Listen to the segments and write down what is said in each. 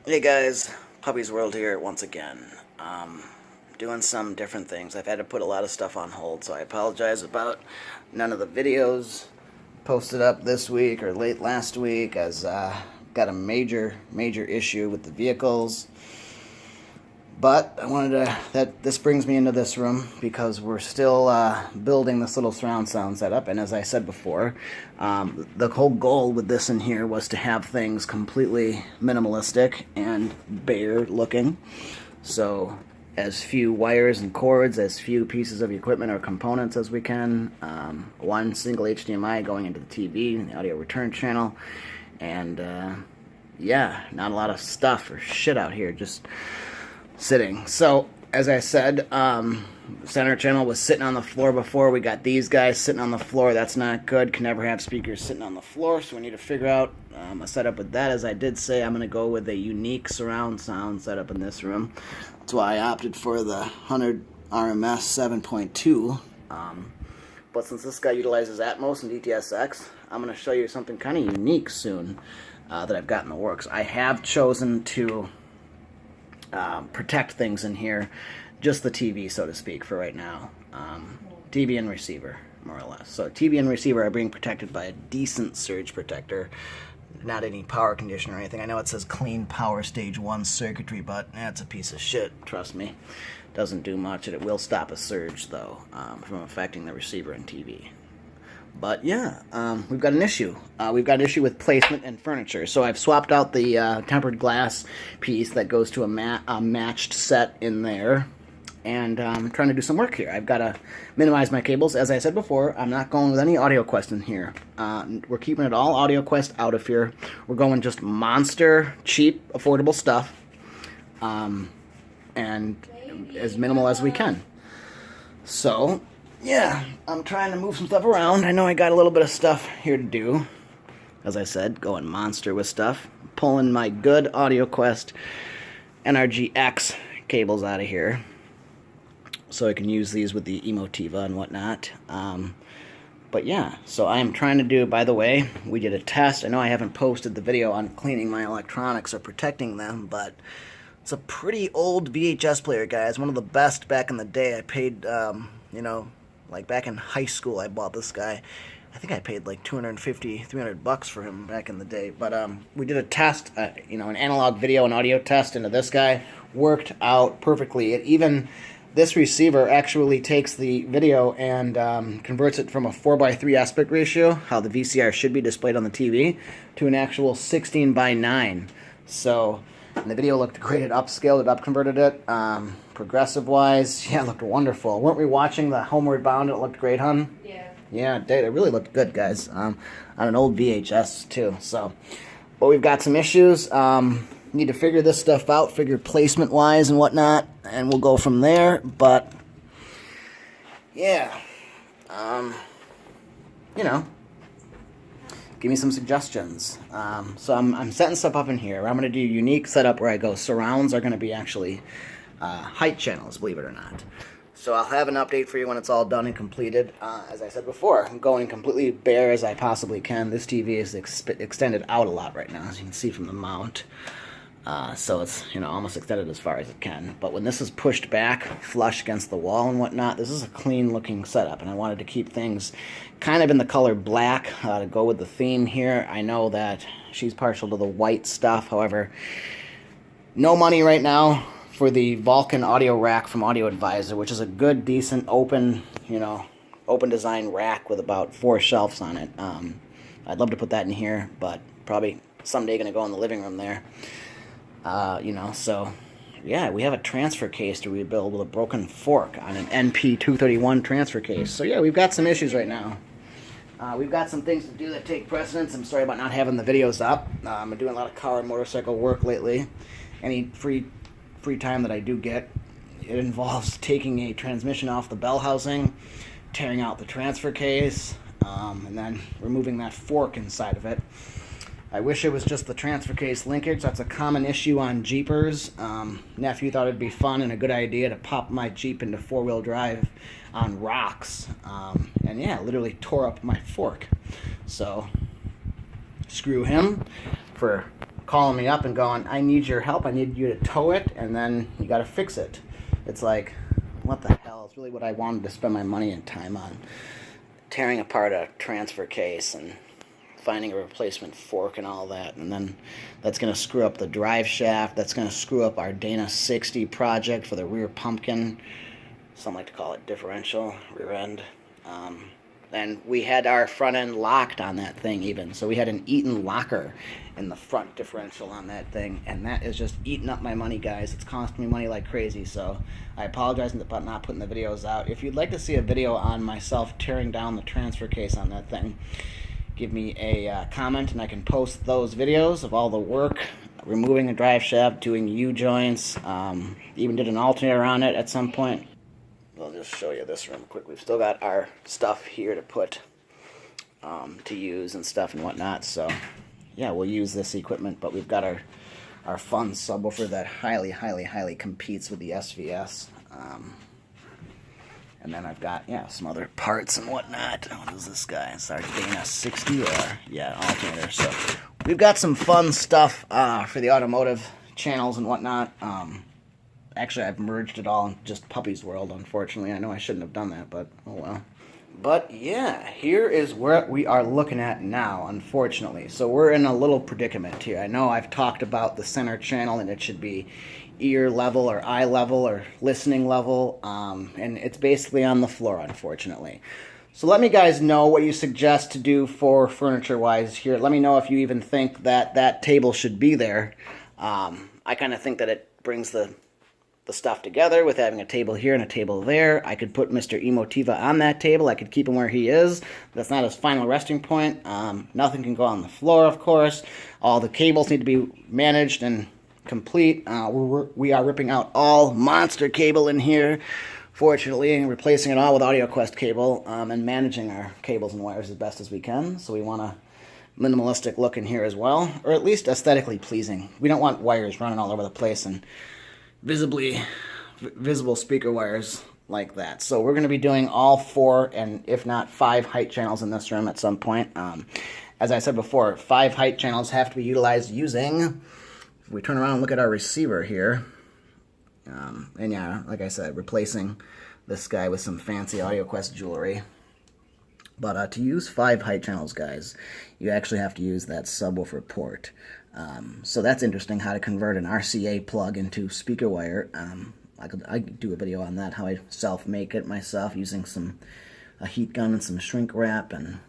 Hey guys, Puppy's World here once again. Doing some different things. I've had to put a lot of stuff on hold, so I apologize about none of the videos posted up this week or late last week, as got a major issue with the vehicles. But I wanted to, this brings me into this room because we're still building this little surround sound setup, and as I said before, the whole goal with this in here was to have things completely minimalistic and bare looking. So as few wires and cords, as few pieces of equipment or components as we can, one single HDMI going into the TV, the audio return channel, and yeah, not a lot of stuff or shit out here, just sitting. So, as I said, center channel was sitting on the floor before. We got these guys sitting on the floor. That's not good. Can never have speakers sitting on the floor, so we need to figure out a setup with that. As I did say, I'm going to go with a unique surround sound setup in this room. That's why I opted for the 100 RMS 7.2. But since this guy utilizes Atmos and DTSX, I'm going to show you something kind of unique soon that I've got in the works. I have chosen to protect things in here, just the TV, so to speak, for right now. TV and receiver, more or less. So TV and receiver are being protected by a decent surge protector, not any power conditioner or anything. I know it says clean power stage 1 circuitry, but that's a piece of shit, trust me. Doesn't do much, and it will stop a surge, though, from affecting the receiver and TV. But yeah, we've got an issue. We've got an issue with placement and furniture. So I've swapped out the tempered glass piece that goes to a matched set in there. And I'm trying to do some work here. I've got to minimize my cables. As I said before, I'm not going with any AudioQuest in here. We're keeping it all AudioQuest out of here. We're going just monster, cheap, affordable stuff. And as minimal as we can. So yeah, I'm trying to move some stuff around. I know I got a little bit of stuff here to do. As I said, going monster with stuff. Pulling my good AudioQuest NRG-X cables out of here, so I can use these with the Emotiva and whatnot. But yeah, so I am trying to do, by the way, we did a test. I know I haven't posted the video on cleaning my electronics or protecting them, but it's a pretty old VHS player, guys. One of the best back in the day. I paid, like back in high school, I bought this guy. I think I paid like $250, $300 for him back in the day. But we did a test, an analog video and audio test into this guy. Worked out perfectly. This receiver actually takes the video and converts it from a 4:3 aspect ratio, how the VCR should be displayed on the TV, to an actual 16:9. So, and the video looked great. It upscaled it, upconverted it. Progressive-wise, yeah, it looked wonderful. Weren't we watching the Homeward Bound? It looked great, hon? Yeah. Yeah, it did. It really looked good, guys. On an old VHS, too. So, but we've got some issues. Need to figure this stuff out, figure placement-wise and whatnot, and we'll go from there. But, yeah. Give me some suggestions. So I'm setting stuff up in here. I'm going to do a unique setup where I go surrounds are going to be actually height channels, believe it or not. So I'll have an update for you when it's all done and completed. As I said before, I'm going completely bare as I possibly can. This TV is extended out a lot right now, as you can see from the mount. So it's, almost extended as far as it can. But when this is pushed back, flush against the wall and whatnot, this is a clean-looking setup. And I wanted to keep things kind of in the color black to go with the theme here. I know that she's partial to the white stuff. However, no money right now for the Vulcan audio rack from Audio Advisor, which is a good, decent, open design rack with about 4 shelves on it. I'd love to put that in here, but probably someday going to go in the living room there. So, yeah, we have a transfer case to rebuild with a broken fork on an NP231 transfer case. So, yeah, we've got some issues right now. We've got some things to do that take precedence. I'm sorry about not having the videos up. I'm doing a lot of car and motorcycle work lately. Any free time that I do get, it involves taking a transmission off the bell housing, tearing out the transfer case, and then removing that fork inside of it. I wish it was just the transfer case linkage. That's a common issue on Jeepers. Nephew thought it'd be fun and a good idea to pop my Jeep into 4-wheel drive on rocks. And yeah, literally tore up my fork. So, screw him for calling me up and going, I need your help, I need you to tow it, and then you got to fix it. It's like, what the hell? It's really what I wanted to spend my money and time on. Tearing apart a transfer case and finding a replacement fork and all that, and then that's going to screw up the drive shaft. That's going to screw up our Dana 60 project for the rear pumpkin. Some like to call it differential, rear end. And we had our front end locked on that thing even. So we had an Eaton locker in the front differential on that thing, and that is just eating up my money, guys. It's costing me money like crazy, so I apologize about not putting the videos out. If you'd like to see a video on myself tearing down the transfer case on that thing, give me a comment and I can post those videos of all the work, removing the drive shaft, doing U-joints, even did an alternator on it at some point. I'll just show you this real quick. We've still got our stuff here to put, to use and stuff and whatnot, so yeah, we'll use this equipment, but we've got our fun subwoofer that highly competes with the SVS. And then I've got, yeah, some other parts and whatnot. What is this guy? It's our Dana 60 or, yeah, alternator. So we've got some fun stuff for the automotive channels and whatnot. Actually, I've merged it all in just Puppy's World, unfortunately. I know I shouldn't have done that, but oh well. But yeah, here is where we are looking at now, unfortunately. So we're in a little predicament here. I know I've talked about the center channel and it should be ear level or eye level or listening level, and it's basically on the floor, unfortunately. So let me guys know what you suggest to do for furniture wise here. Let me know if you even think that that table should be there. I kind of think that it brings the stuff together with having a table here and a table there. I could put Mr. Emotiva on that table. I could keep him where he is. That's not his final resting point. Nothing can go on the floor, of course. All the cables need to be managed and complete. We are ripping out all monster cable in here, fortunately, and replacing it all with AudioQuest cable, and managing our cables and wires as best as we can. So we want a minimalistic look in here as well, or at least aesthetically pleasing. We don't want wires running all over the place and visible speaker wires like that. So we're going to be doing all 4 and if not 5 height channels in this room at some point. As I said before, 5 height channels have to be utilized using, if we turn around and look at our receiver here, and yeah, like I said, replacing this guy with some fancy AudioQuest jewelry. But to use 5 height channels, guys, you actually have to use that subwoofer port. So that's interesting, how to convert an RCA plug into speaker wire. I could do a video on that, how I self-make it myself using a heat gun and some shrink wrap and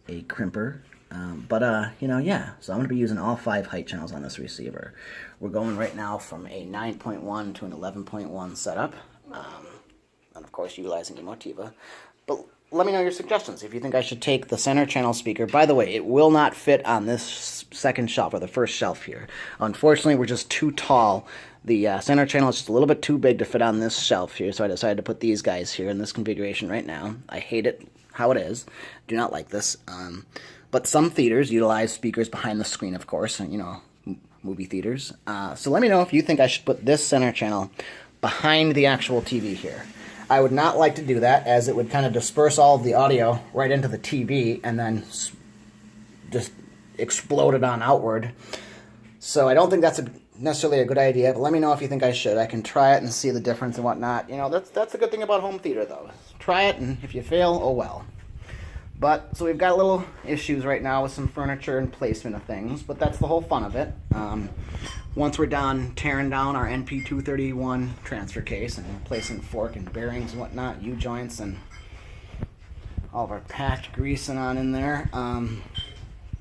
a crimper. You know, yeah, so I'm going to be using all 5 height channels on this receiver. We're going right now from a 9.1 to an 11.1 setup, and of course utilizing Emotiva. But let me know your suggestions if you think I should take the center channel speaker. By the way, it will not fit on this second shelf or the first shelf here. Unfortunately, we're just too tall. The center channel is just a little bit too big to fit on this shelf here, so I decided to put these guys here in this configuration right now. I hate it how it is. Do not like this. But some theaters utilize speakers behind the screen, of course, and, you know, movie theaters. So let me know if you think I should put this center channel behind the actual TV here. I would not like to do that, as it would kind of disperse all of the audio right into the TV and then just explode it on outward. So I don't think that's necessarily a good idea, but let me know if you think I should. I can try it and see the difference and whatnot. You know, that's a good thing about home theater, though. Try it, and if you fail, oh well. But, so we've got little issues right now with some furniture and placement of things, but that's the whole fun of it. Once we're done tearing down our NP231 transfer case and replacing fork and bearings and whatnot, U-joints and all of our packed greasing on in there,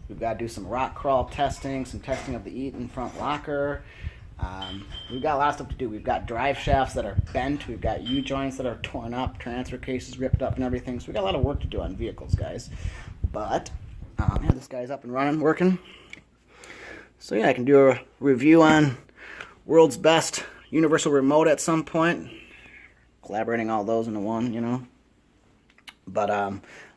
we've got to do some rock crawl testing, some testing of the Eaton front locker. We've got a lot of stuff to do. We've got drive shafts that are bent. We've got U-joints that are torn up, transfer cases ripped up and everything. So we've got a lot of work to do on vehicles, guys. But, yeah, this guy's up and running, working. So, yeah, I can do a review on world's best universal remote at some point. Collaborating all those into one, you know. But,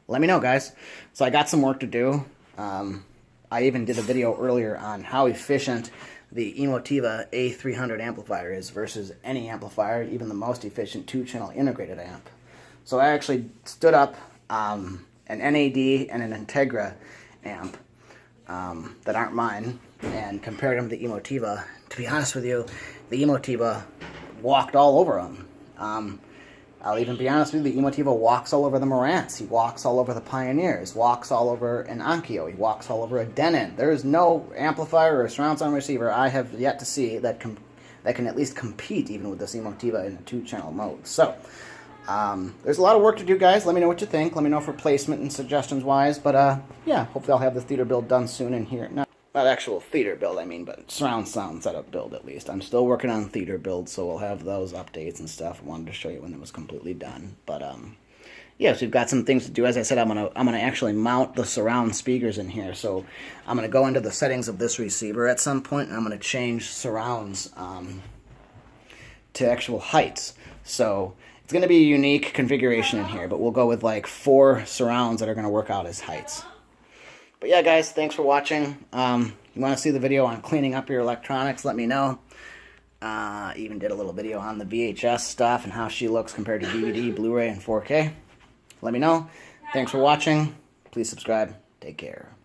let me know, guys. So I got some work to do. I even did a video earlier on how efficient the Emotiva A300 amplifier is versus any amplifier, even the most efficient 2-channel integrated amp. So I actually stood up an NAD and an Integra amp that aren't mine and compared them to the Emotiva. To be honest with you, the Emotiva walked all over them. I'll even be honest with you, the Emotiva walks all over the Marantz. He walks all over the Pioneers. Walks all over an Onkyo. He walks all over a Denon. There is no amplifier or surround sound receiver I have yet to see that can at least compete even with this Emotiva in a 2-channel mode. So, there's a lot of work to do, guys. Let me know what you think. Let me know for placement and suggestions-wise. But, yeah, hopefully I'll have the theater build done soon in here. Not actual theater build, I mean, but surround sound setup build at least. I'm still working on theater build, so we'll have those updates and stuff. I wanted to show you when it was completely done. But, yeah, so we've got some things to do. As I said, I'm gonna actually mount the surround speakers in here. So I'm gonna go into the settings of this receiver at some point, and I'm gonna change surrounds to actual heights. So it's gonna be a unique configuration in here, but we'll go with like 4 surrounds that are gonna work out as heights. But yeah, guys, thanks for watching. You want to see the video on cleaning up your electronics, let me know. Even did a little video on the VHS stuff and how she looks compared to DVD, Blu-ray, and 4K. Let me know. Thanks for watching. Please subscribe. Take care.